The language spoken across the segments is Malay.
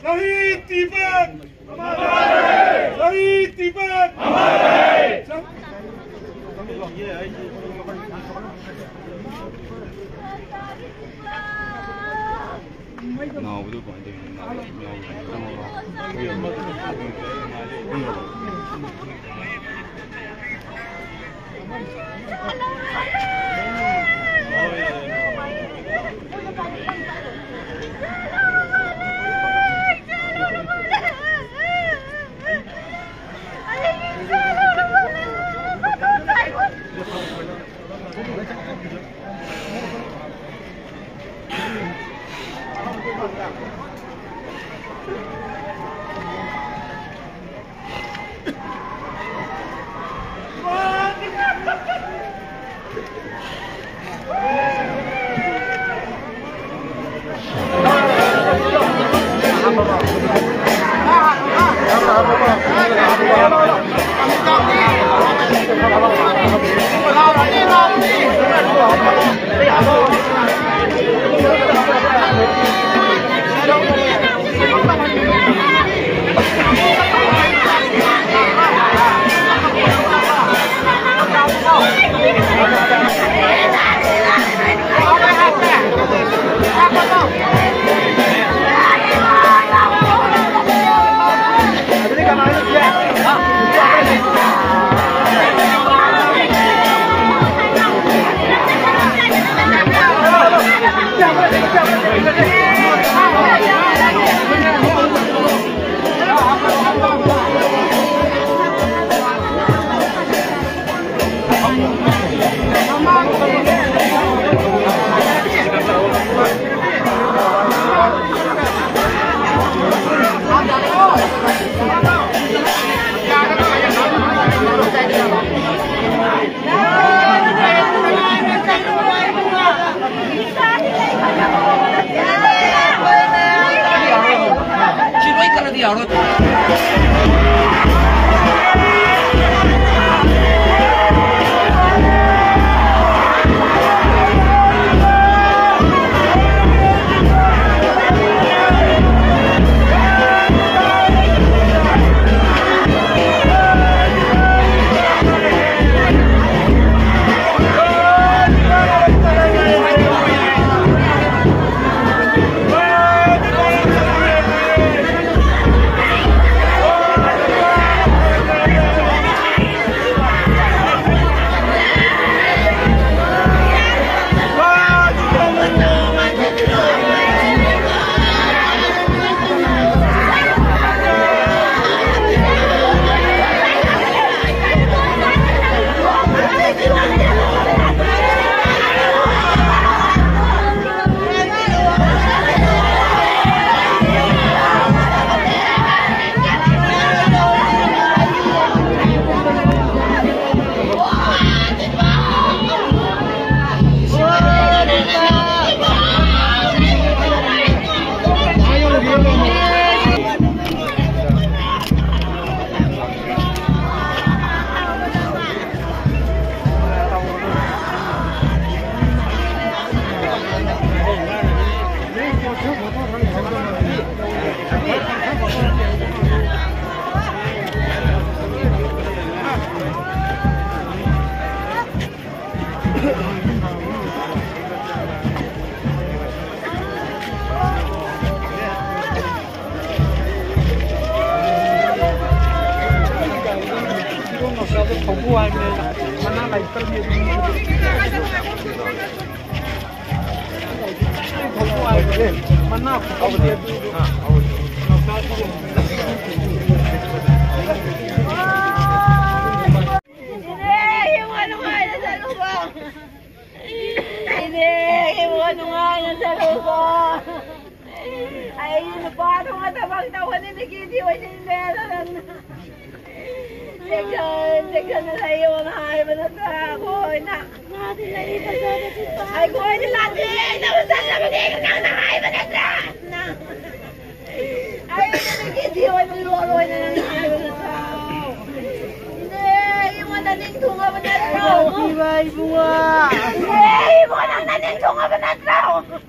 शहीद दीपक शहीद दीपक 나오도 건데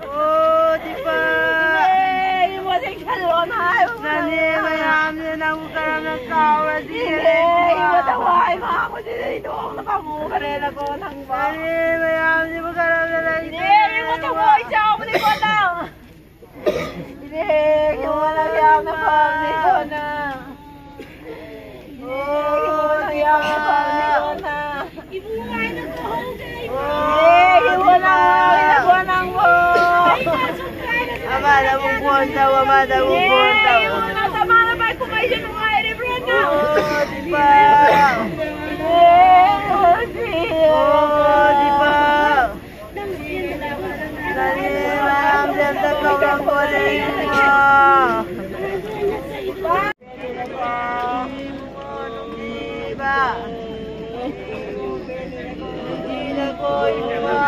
Oh, di ba? Hey, mo din siya doon, Iwataway mga ako dito. Nakamuka rin ako ng ba. Hindi mo ka lang. Hindi, iwataway siya ako dito na. Hindi, walang yaw na pa dito na. Walang yaw na pa dito na. Ibungay na ko. Iwanang mo. Amada mo punta, amada mo punta. Nasama na ba kung kayo nung aire, Bruno? Diba? Diba? Nalilang dyan sa kawang ko rin mo. Diba? Hindi ko iba.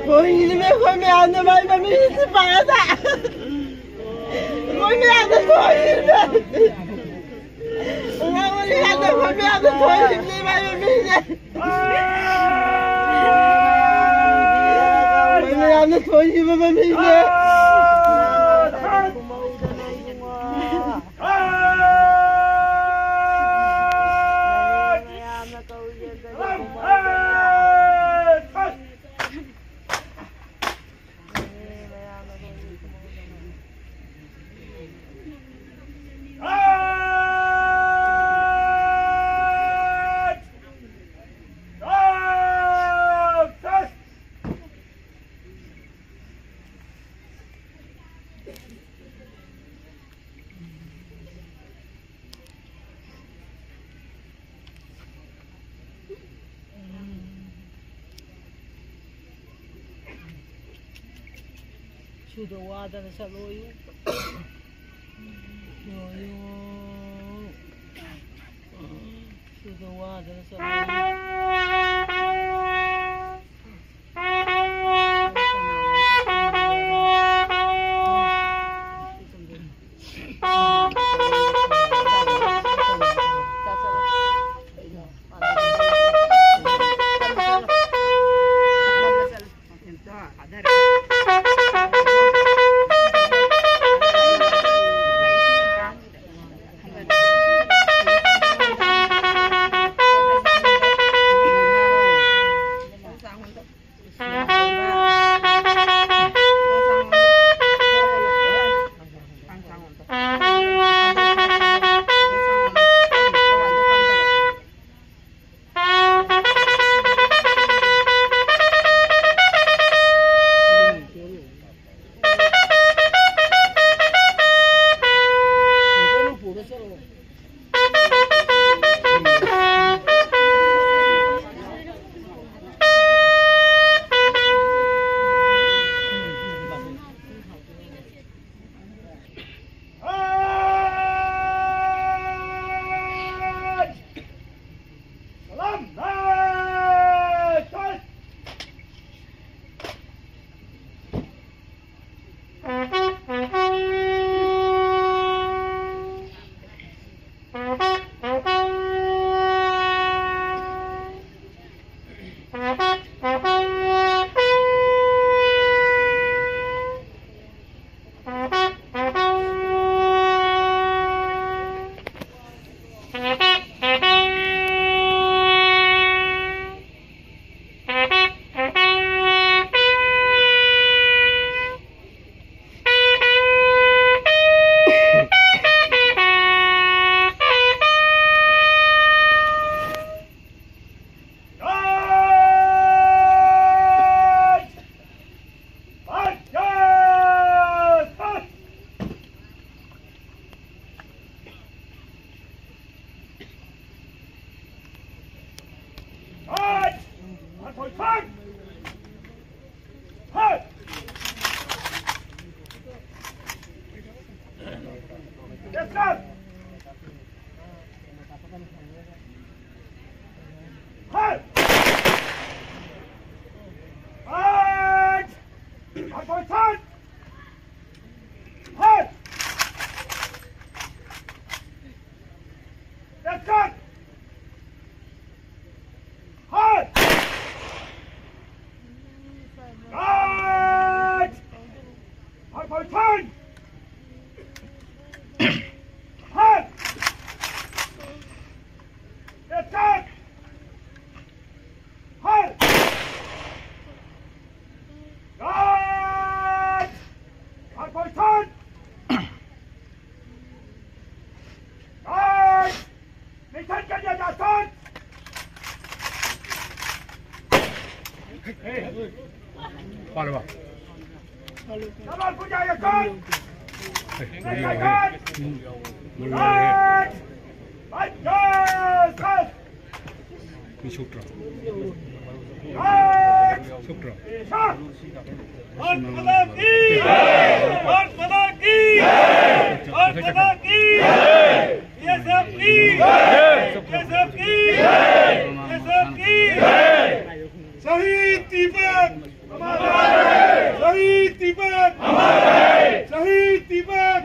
Hoy, hindi mo kami ano ba mamili pa ata. Hoy, may ano po yun. Nga wala ano po may ano po hindi mamili. Hoy, may ano po hindi mamili. Sudawada na sa loyo. Sudawada na sa loyo. Attack! Halt! Right! Halt, halt, halt! Halt! Attack! Halt! Right! Halt, halt, halt! Right! Nicht hinterher, das Hand! पार बा Jamal, puja ya kan! Right! Right! Yes! मी छूट रहा Right! छूट रहा Shot! Bharat Mata ki! Bharat Mata ki! Bharat Mata ki! BSF ki! BSF ki! BSF ki! शहीद दीपक शहीद दीपक शहीद दीपक